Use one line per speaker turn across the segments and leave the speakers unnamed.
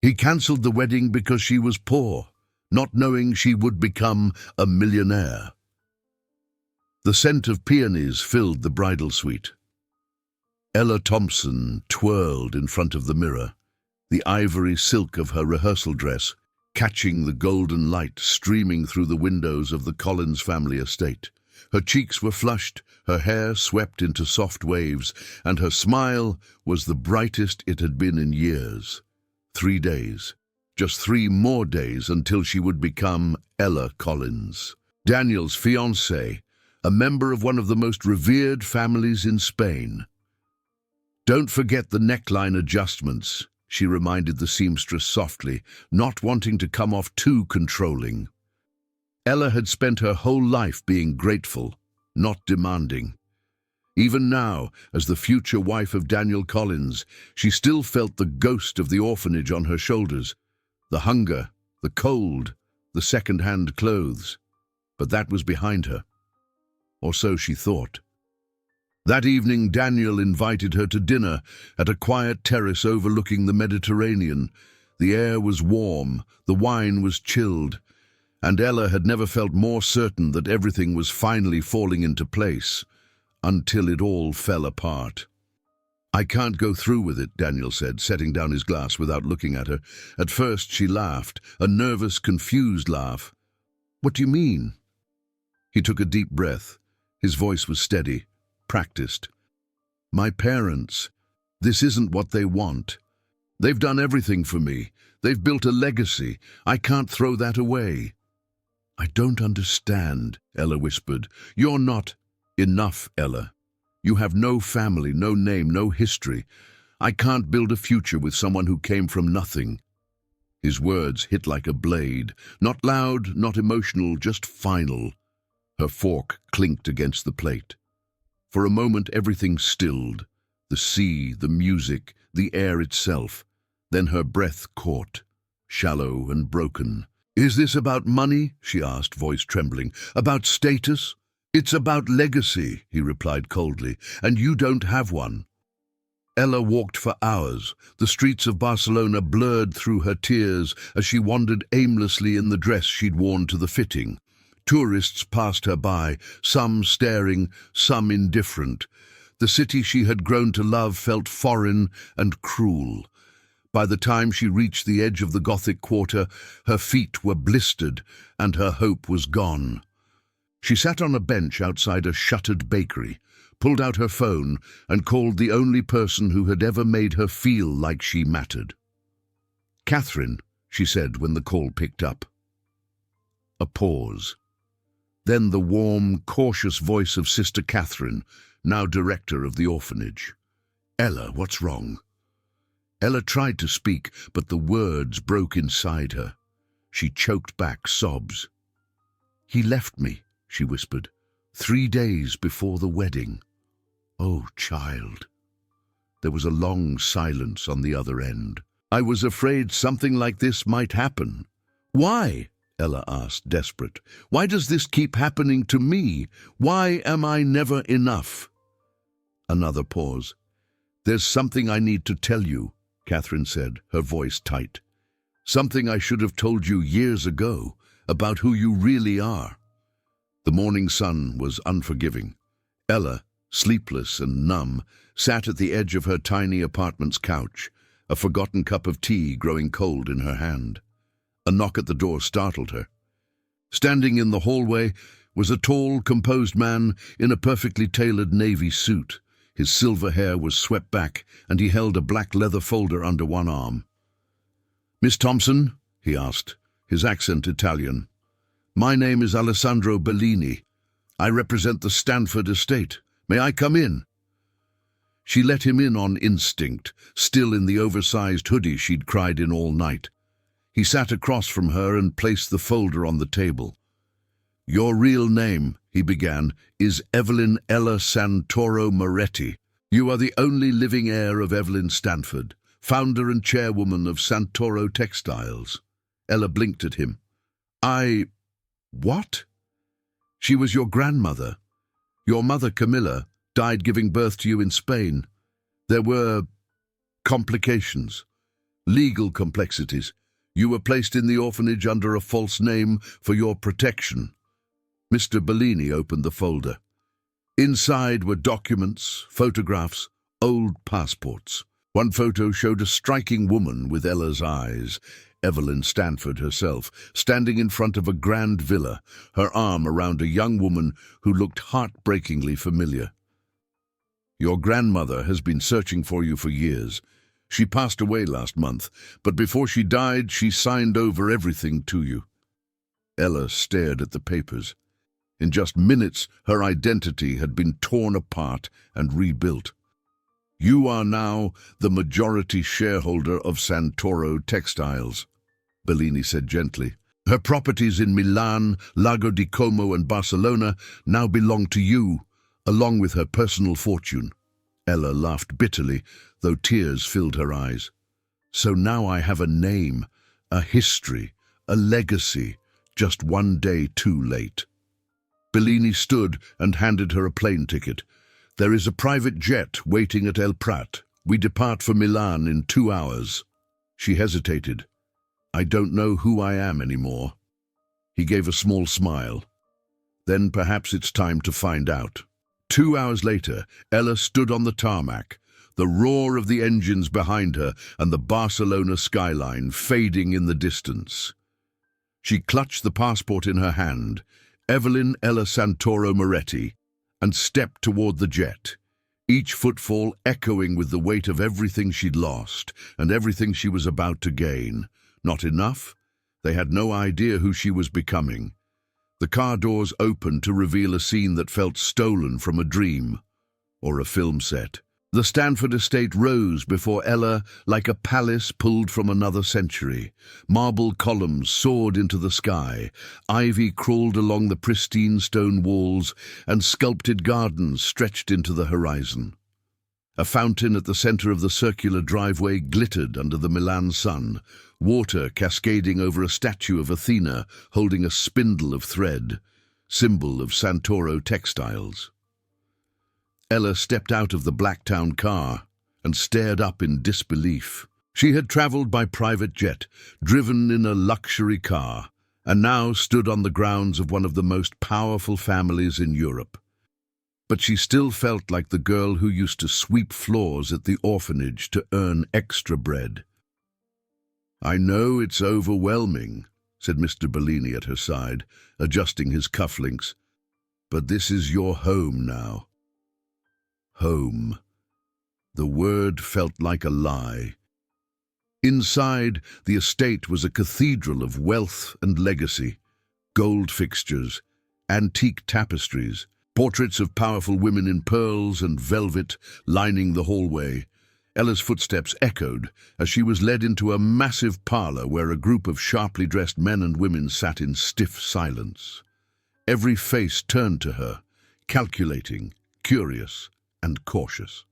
He cancelled the wedding because she was poor, not knowing she would become a millionaire. The scent of peonies filled the bridal suite. Ella Thompson twirled in front of the mirror, the ivory silk of her rehearsal dress catching the golden light streaming through the windows of the Collins family estate. Her cheeks were flushed, her hair swept into soft waves, and her smile was the brightest it had been in years. 3 days, just 3 more days until she would become Ella Collins, Daniel's fiancée, a member of one of the most revered families in Spain. "Don't forget the neckline adjustments," she reminded the seamstress softly, not wanting to come off too controlling. Ella had spent her whole life being grateful, not demanding. Even now, as the future wife of Daniel Collins, she still felt the ghost of the orphanage on her shoulders, the hunger, the cold, the second-hand clothes. But that was behind her. Or so she thought. That evening, Daniel invited her to dinner at a quiet terrace overlooking the Mediterranean. The air was warm, the wine was chilled, and Ella had never felt more certain that everything was finally falling into place, until it all fell apart. "I can't go through with it," Daniel said, setting down his glass without looking at her. At first she laughed, a nervous, confused laugh. "What do you mean?" He took a deep breath. His voice was steady, practiced. "My parents, this isn't what they want. They've done everything for me. They've built a legacy. I can't throw that away." "I don't understand," Ella whispered. "You're not enough, Ella. You have no family, no name, no history. I can't build a future with someone who came from nothing." His words hit like a blade, not loud, not emotional, just final. Her fork clinked against the plate. For a moment everything stilled, the sea, the music, the air itself. Then her breath caught, shallow and broken. "Is this about money?" she asked, voice trembling. "About status?" "It's about legacy," he replied coldly, "and you don't have one." Ella walked for hours. The streets of Barcelona blurred through her tears as she wandered aimlessly in the dress she'd worn to the fitting. Tourists passed her by, some staring, some indifferent. The city she had grown to love felt foreign and cruel. By the time she reached the edge of the Gothic quarter, her feet were blistered and her hope was gone. She sat on a bench outside a shuttered bakery, pulled out her phone, and called the only person who had ever made her feel like she mattered. "Catherine," she said when the call picked up. A pause. Then the warm, cautious voice of Sister Catherine, now director of the orphanage. "Ella, what's wrong?" Ella tried to speak, but the words broke inside her. She choked back sobs. "He left me," she whispered, 3 days before the wedding." "Oh, child." There was a long silence on the other end. "I was afraid something like this might happen." "Why?" Ella asked, desperate. "Why does this keep happening to me? Why am I never enough?" Another pause. "There's something I need to tell you," Catherine said, her voice tight. "Something I should have told you years ago, about who you really are." The morning sun was unforgiving. Ella, sleepless and numb, sat at the edge of her tiny apartment's couch, a forgotten cup of tea growing cold in her hand. A knock at the door startled her. Standing in the hallway was a tall, composed man in a perfectly tailored navy suit. His silver hair was swept back, and he held a black leather folder under one arm. "Miss Thompson?" he asked, his accent Italian. "My name is Alessandro Bellini. I represent the Stanford estate. May I come in?" She let him in on instinct, still in the oversized hoodie she'd cried in all night. He sat across from her and placed the folder on the table. "Your real name," he began, "is Evelyn Ella Santoro Moretti. You are the only living heir of Evelyn Stanford, founder and chairwoman of Santoro Textiles." Ella blinked at him. What?" "She was your grandmother. Your mother, Camilla, died giving birth to you in Spain. There were complications. Legal complexities. You were placed in the orphanage under a false name for your protection. Mr. Bellini opened the folder. Inside were documents, photographs, old passports. One photo showed a striking woman with Ella's eyes, Evelyn Stanford herself, standing in front of a grand villa, her arm around a young woman who looked heartbreakingly familiar. Your grandmother has been searching for you for years. She passed away last month, but before she died, she signed over everything to you. Ella stared at the papers. In just minutes, her identity had been torn apart and rebuilt. You are now the majority shareholder of Santoro Textiles, Bellini said gently. Her properties in Milan, Lago di Como and Barcelona now belong to you, along with her personal fortune. Ella laughed bitterly, though tears filled her eyes. So now I have a name, a history, a legacy, just one day too late. Bellini stood and handed her a plane ticket. There is a private jet waiting at El Prat. We depart for Milan in 2 hours. She hesitated. I don't know who I am anymore. He gave a small smile. Then perhaps it's time to find out. 2 hours later, Ella stood on the tarmac, the roar of the engines behind her and the Barcelona skyline fading in the distance. She clutched the passport in her hand, Evelyn Ella Santoro Moretti, and stepped toward the jet, each footfall echoing with the weight of everything she'd lost and everything she was about to gain. Not enough? They had no idea who she was becoming. The car doors opened to reveal a scene that felt stolen from a dream or a film set. The Stanford estate rose before Ella like a palace pulled from another century. Marble columns soared into the sky, ivy crawled along the pristine stone walls, and sculpted gardens stretched into the horizon. A fountain at the center of the circular driveway glittered under the Milan sun, water cascading over a statue of Athena holding a spindle of thread, symbol of Santoro Textiles. Ella stepped out of the Blacktown car and stared up in disbelief. She had traveled by private jet, driven in a luxury car, and now stood on the grounds of one of the most powerful families in Europe. But she still felt like the girl who used to sweep floors at the orphanage to earn extra bread. I know it's overwhelming, said Mr. Bellini at her side, adjusting his cufflinks, but this is your home now. Home. The word felt like a lie. Inside, the estate was a cathedral of wealth and legacy, gold fixtures, antique tapestries, portraits of powerful women in pearls and velvet lining the hallway. Ella's footsteps echoed as she was led into a massive parlor where a group of sharply dressed men and women sat in stiff silence. Every face turned to her, calculating, curious, and cautious.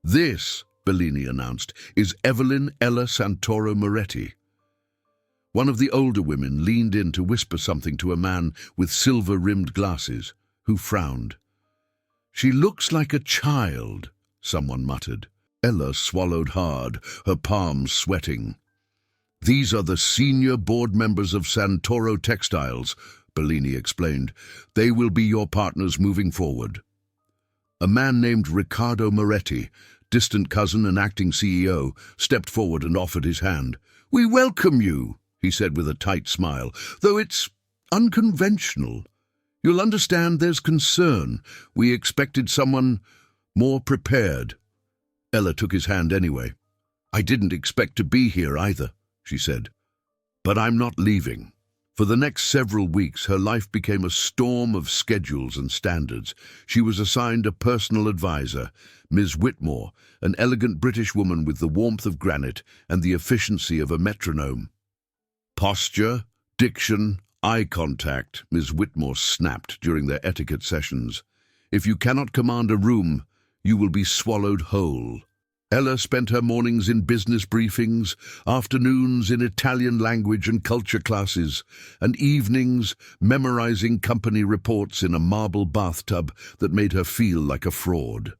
This, Bellini announced, is Evelyn Ella Santoro Moretti. One of the older women leaned in to whisper something to a man with silver-rimmed glasses, who frowned. She looks like a child, someone muttered. Ella swallowed hard, her palms sweating. These are the senior board members of Santoro Textiles, Bellini explained. They will be your partners moving forward. A man named Riccardo Moretti, distant cousin and acting CEO, stepped forward and offered his hand. We welcome you, he said with a tight smile, though it's unconventional. You'll understand there's concern. We expected someone more prepared. Ella took his hand anyway. I didn't expect to be here either, she said. But I'm not leaving. For the next several weeks, her life became a storm of schedules and standards. She was assigned a personal advisor, Ms. Whitmore, an elegant British woman with the warmth of granite and the efficiency of a metronome. Posture, diction, eye contact, Ms. Whitmore snapped during their etiquette sessions. If you cannot command a room, you will be swallowed whole. Ella spent her mornings in business briefings, afternoons in Italian language and culture classes, and evenings memorizing company reports in a marble bathtub that made her feel like a fraud.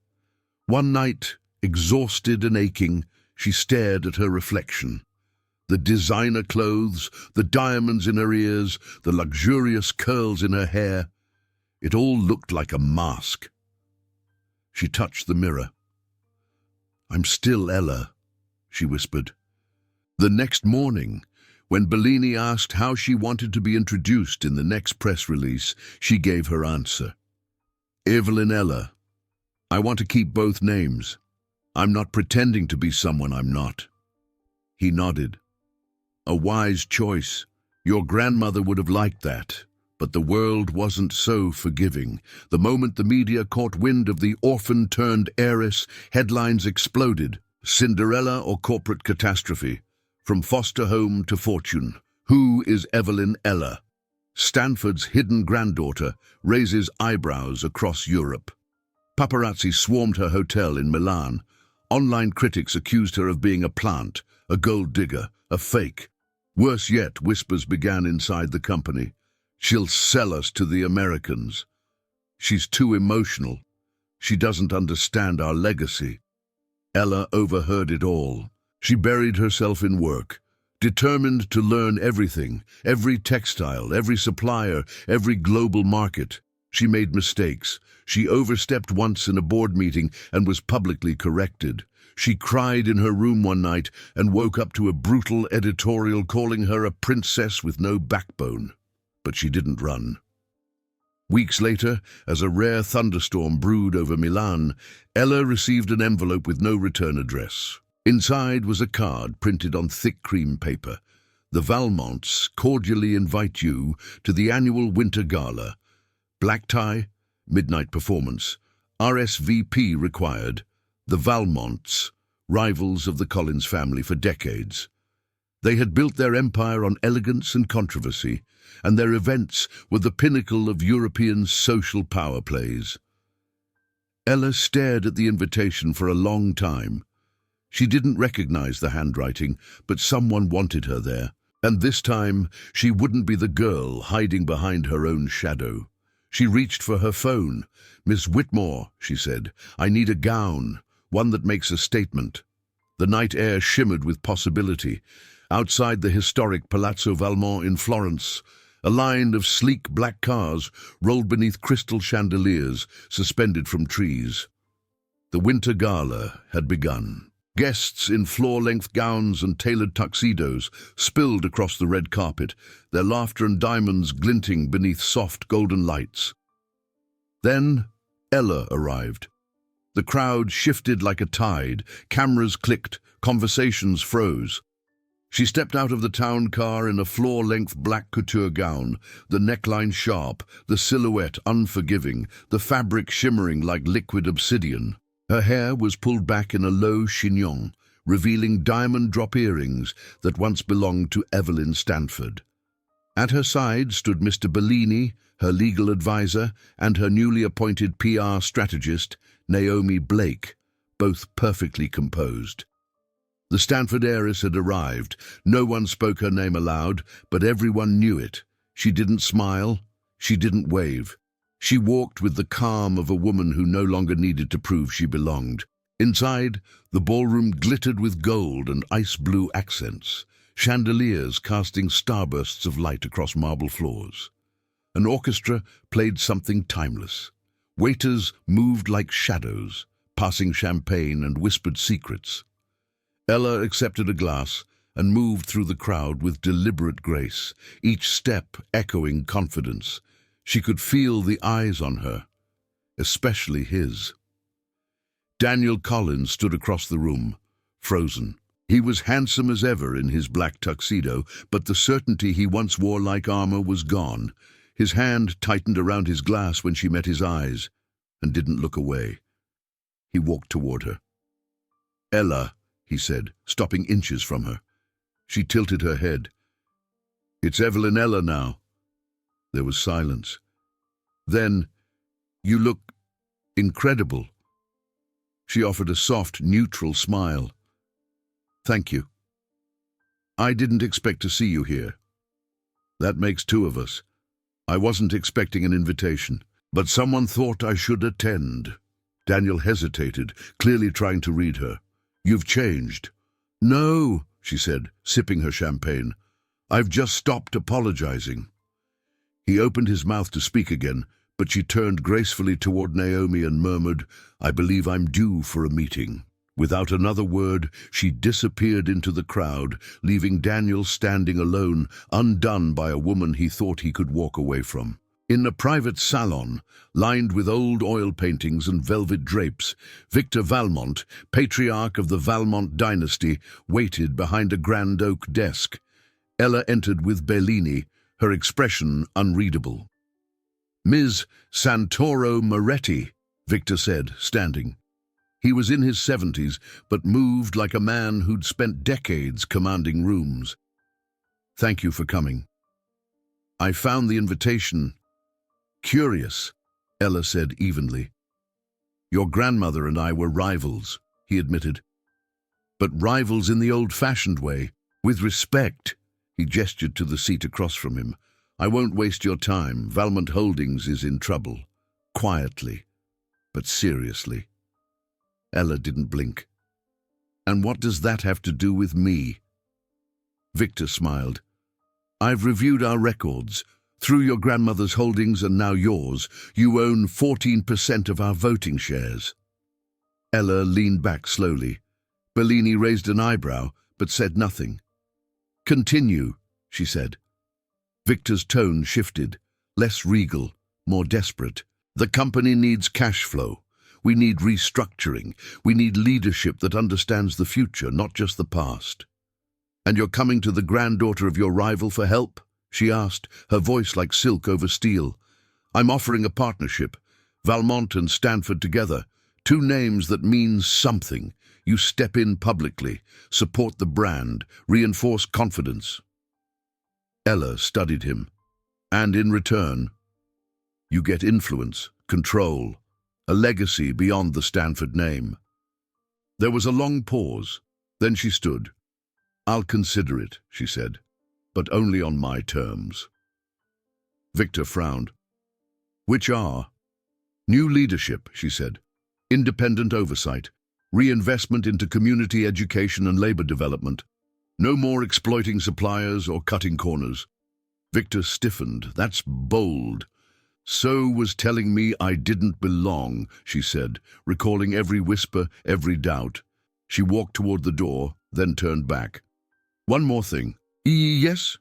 One night, exhausted and aching, She stared at her reflection. The designer clothes, the diamonds in her ears, the luxurious curls in her hair. It all looked like a mask. She touched the mirror. "I'm still Ella," she whispered. The next morning, when Bellini asked how she wanted to be introduced in the next press release, she gave her answer. "Evelyn Ella. I want to keep both names. I'm not pretending to be someone I'm not." He nodded. "A wise choice. Your grandmother would have liked that. But the world wasn't so forgiving. The moment the media caught wind of the orphan turned heiress, headlines exploded. Cinderella or corporate catastrophe? From foster home to fortune. Who is Evelyn Ella? Stanford's hidden granddaughter raises eyebrows across Europe. Paparazzi swarmed her hotel in Milan. Online critics accused her of being a plant, a gold digger, a fake. Worse yet, whispers began inside the company. "She'll sell us to the Americans. She's too emotional. She doesn't understand our legacy." Ella overheard it all. She buried herself in work, determined to learn everything, every textile, every supplier, every global market. She made mistakes. She overstepped once in a board meeting and was publicly corrected. She cried in her room one night and woke up to a brutal editorial calling her a princess with no backbone. But she didn't run. Weeks later, as a rare thunderstorm brewed over Milan, Ella received an envelope with no return address. Inside was a card printed on thick cream paper. "The Valmonts cordially invite you to the annual Winter Gala. Black tie, midnight performance. RSVP required. The Valmonts, rivals of the Collins family for decades. They had built their empire on elegance and controversy, and their events were the pinnacle of European social power plays." Ella stared at the invitation for a long time. She didn't recognize the handwriting, but someone wanted her there. And this time, she wouldn't be the girl hiding behind her own shadow. She reached for her phone. "Miss Whitmore," she said, "I need a gown, one that makes a statement." The night air shimmered with possibility. Outside the historic Palazzo Valmont in Florence, a line of sleek black cars rolled beneath crystal chandeliers suspended from trees. The Winter Gala had begun. Guests in floor-length gowns and tailored tuxedos spilled across the red carpet, their laughter and diamonds glinting beneath soft golden lights. Then Ella arrived. The crowd shifted like a tide, cameras clicked, conversations froze. She stepped out of the town car in a floor-length black couture gown, the neckline sharp, the silhouette unforgiving, the fabric shimmering like liquid obsidian. Her hair was pulled back in a low chignon, revealing diamond drop earrings that once belonged to Evelyn Stanford. At her side stood Mr. Bellini, her legal advisor, and her newly appointed PR strategist, Naomi Blake, both perfectly composed. The Stanford heiress had arrived. No one spoke her name aloud, but everyone knew it. She didn't smile. She didn't wave. She walked with the calm of a woman who no longer needed to prove she belonged. Inside, the ballroom glittered with gold and ice-blue accents, chandeliers casting starbursts of light across marble floors. An orchestra played something timeless. Waiters moved like shadows, passing champagne and whispered secrets. Ella accepted a glass and moved through the crowd with deliberate grace, each step echoing confidence. She could feel the eyes on her, especially his. Daniel Collins stood across the room, frozen. He was handsome as ever in his black tuxedo, but the certainty he once wore like armor was gone. His hand tightened around his glass when she met his eyes, and didn't look away. He walked toward her. "Ella," he said, stopping inches from her. She tilted her head. "It's Evelyn Ella now." There was silence. Then, "You look incredible." She offered a soft, neutral smile. "Thank you. I didn't expect to see you here. That makes two of us. I wasn't expecting an invitation, but someone thought I should attend." Daniel hesitated, clearly trying to read her. "You've changed. No, she said, sipping her champagne. I've just stopped apologizing. He opened his mouth to speak again, but she turned gracefully toward Naomi and murmured, I believe I'm due for a meeting. Without another word, she disappeared into the crowd, leaving Daniel standing alone, undone by a woman he thought he could walk away from. In a private salon, lined with old oil paintings and velvet drapes, Victor Valmont, patriarch of the Valmont dynasty, waited behind a grand oak desk. Ella entered with Bellini, her expression unreadable. Ms. Santoro Moretti, Victor said, standing. He was in his 70s, but moved like a man who'd spent decades commanding rooms. Thank you for coming. I found the invitation curious, Ella said evenly. Your grandmother and I were rivals, he admitted. But rivals in the old-fashioned way, with respect. He gestured to the seat across from him. I won't waste your time. Valmont Holdings is in trouble. Quietly, but seriously. Ella didn't blink. And what does that have to do with me? Victor smiled. I've reviewed our records. Through your grandmother's holdings and now yours, you own 14% of our voting shares. Ella leaned back slowly. Bellini raised an eyebrow, but said nothing. Continue, she said. Victor's tone shifted, less regal, more desperate. The company needs cash flow. We need restructuring. We need leadership that understands the future, not just the past. And you're coming to the granddaughter of your rival for help? She asked, her voice like silk over steel. I'm offering a partnership. Valmont and Stanford together. Two names that mean something. You step in publicly, support the brand, reinforce confidence. Ella studied him. And in return, you get influence, control, a legacy beyond the Stanford name. There was a long pause. Then she stood. I'll consider it, she said, but only on my terms. Victor frowned. Which are? New leadership, she said. Independent oversight. Reinvestment into community education and labor development. No more exploiting suppliers or cutting corners. Victor stiffened. That's bold. So was telling me I didn't belong, she said, recalling every whisper, every doubt. She walked toward the door, then turned back. One more thing. Yes?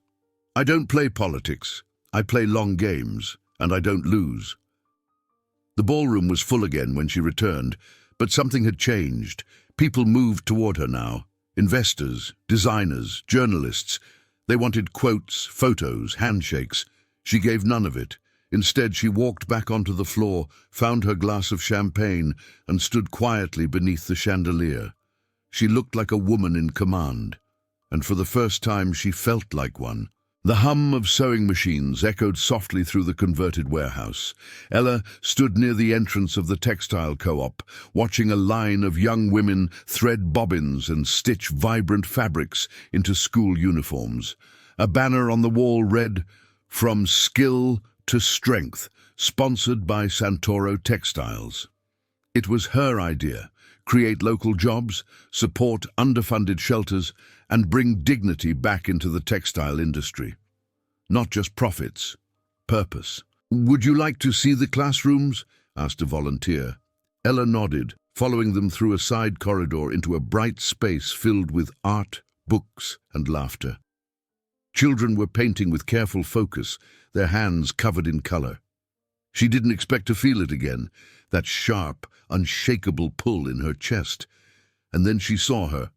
I don't play politics. I play long games, and I don't lose. The ballroom was full again when she returned, but something had changed. People moved toward her now. Investors, designers, journalists. They wanted quotes, photos, handshakes. She gave none of it. Instead, she walked back onto the floor, found her glass of champagne, and stood quietly beneath the chandelier. She looked like a woman in command, and for the first time she felt like one. The hum of sewing machines echoed softly through the converted warehouse. Ella stood near the entrance of the textile co-op, watching a line of young women thread bobbins and stitch vibrant fabrics into school uniforms. A banner on the wall read, "From Skill to Strength, sponsored by Santoro Textiles." It was her idea: create local jobs, support underfunded shelters, and bring dignity back into the textile industry. Not just profits, purpose. "Would you like to see the classrooms?" asked a volunteer. Ella nodded, following them through a side corridor into a bright space filled with art, books, and laughter. Children were painting with careful focus, their hands covered in color. She didn't expect to feel it again, that sharp, unshakable pull in her chest. And then she saw her,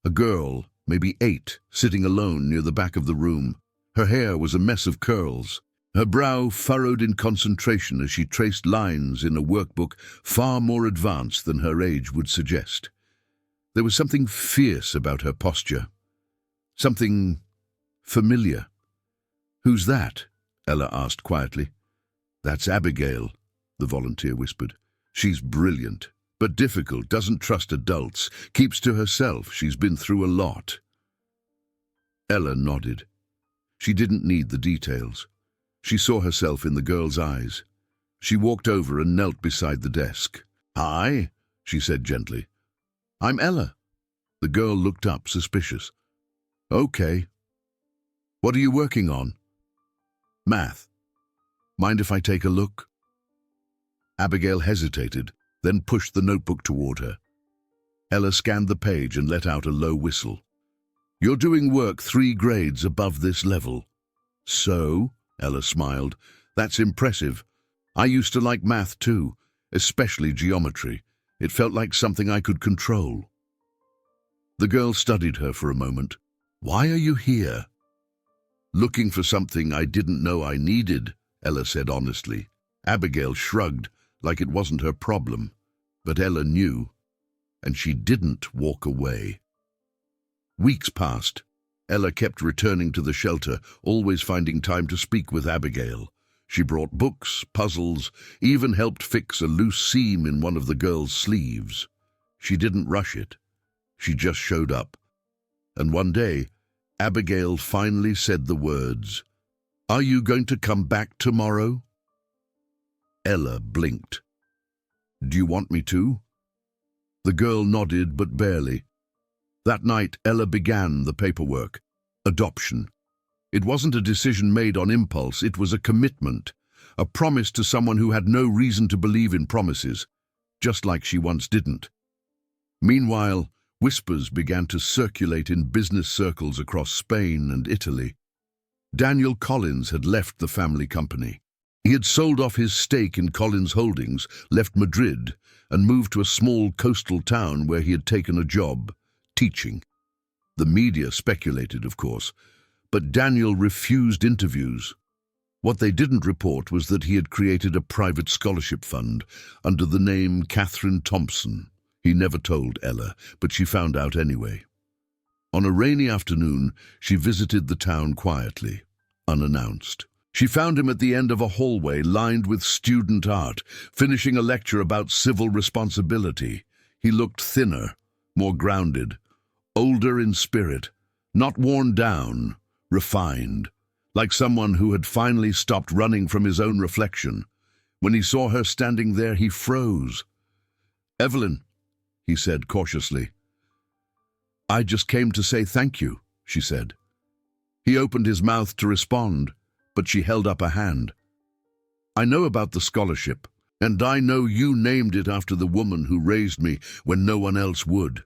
a girl, maybe 8, sitting alone near the back of the room. Her hair was a mess of curls, her brow furrowed in concentration as she traced lines in a workbook far more advanced than her age would suggest. There was something fierce about her posture, something familiar. "Who's that?" Ella asked quietly. "That's Abigail," the volunteer whispered. "She's brilliant, but difficult, doesn't trust adults, keeps to herself. She's been through a lot." Ella nodded. She didn't need the details. She saw herself in the girl's eyes. She walked over and knelt beside the desk. "Hi," she said gently. "I'm Ella." The girl looked up, suspicious. Okay. What are you working on? Math. Mind if I take a look? Abigail hesitated, then pushed the notebook toward her. Ella scanned the page and let out a low whistle. You're doing work 3 grades above this level. So, Ella smiled, that's impressive. I used to like math too, especially geometry. It felt like something I could control. The girl studied her for a moment. Why are you here? Looking for something I didn't know I needed, Ella said honestly. Abigail shrugged, like it wasn't her problem. But Ella knew, and she didn't walk away. Weeks passed. Ella kept returning to the shelter, always finding time to speak with Abigail. She brought books, puzzles, even helped fix a loose seam in one of the girl's sleeves. She didn't rush it. She just showed up. And one day, Abigail finally said the words, "Are you going to come back tomorrow?" Ella blinked. "Do you want me to?" The girl nodded, but barely. That night, Ella began the paperwork. Adoption. It wasn't a decision made on impulse, it was a commitment, a promise to someone who had no reason to believe in promises, just like she once didn't. Meanwhile, whispers began to circulate in business circles across Spain and Italy. Daniel Collins had left the family company. He had sold off his stake in Collins Holdings, left Madrid, and moved to a small coastal town where he had taken a job, teaching. The media speculated, of course, but Daniel refused interviews. What they didn't report was that he had created a private scholarship fund under the name Catherine Thompson. He never told Ella, but she found out anyway. On a rainy afternoon, she visited the town quietly, unannounced. She found him at the end of a hallway lined with student art, finishing a lecture about civil responsibility. He looked thinner, more grounded, older in spirit, not worn down, refined, like someone who had finally stopped running from his own reflection. When he saw her standing there, he froze. "Evelyn," he said cautiously. "I just came to say thank you," she said. He opened his mouth to respond, but she held up a hand. "I know about the scholarship, and I know you named it after the woman who raised me when no one else would.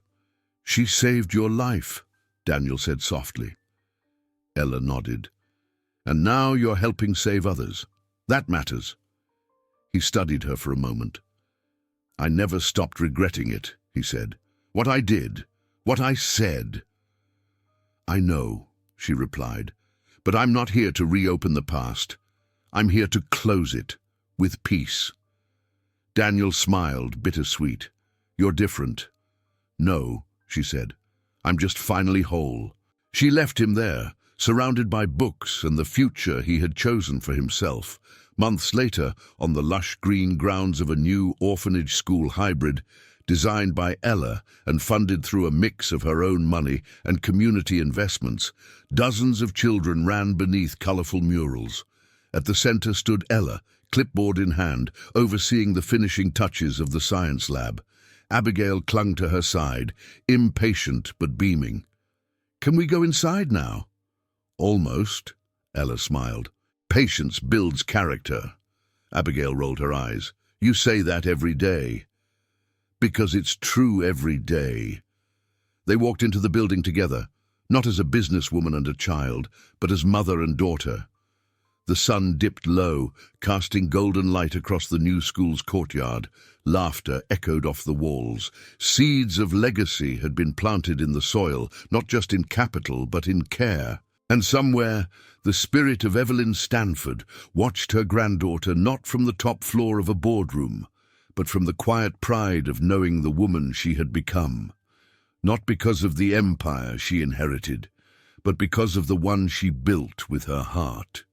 She saved your life," Daniel said softly. Ella nodded. "And now you're helping save others. That matters." He studied her for a moment. "I never stopped regretting it," he said. "What I did, what I said." "I know," she replied, "but I'm not here to reopen the past. I'm here to close it, with peace." Daniel smiled, bittersweet. "You're different." "No," she said. "I'm just finally whole." She left him there, surrounded by books and the future he had chosen for himself. Months later, on the lush green grounds of a new orphanage school hybrid, designed by Ella and funded through a mix of her own money and community investments, dozens of children ran beneath colorful murals. At the center stood Ella, clipboard in hand, overseeing the finishing touches of the science lab. Abigail clung to her side, impatient but beaming. "Can we go inside now?" "Almost," Ella smiled. "Patience builds character." Abigail rolled her eyes. "You say that every day." "Because it's true every day." They walked into the building together, not as a businesswoman and a child, but as mother and daughter. The sun dipped low, casting golden light across the new school's courtyard. Laughter echoed off the walls. Seeds of legacy had been planted in the soil, not just in capital, but in care. And somewhere, the spirit of Evelyn Stanford watched her granddaughter not from the top floor of a boardroom, but from the quiet pride of knowing the woman she had become. Not because of the empire she inherited, but because of the one she built with her heart.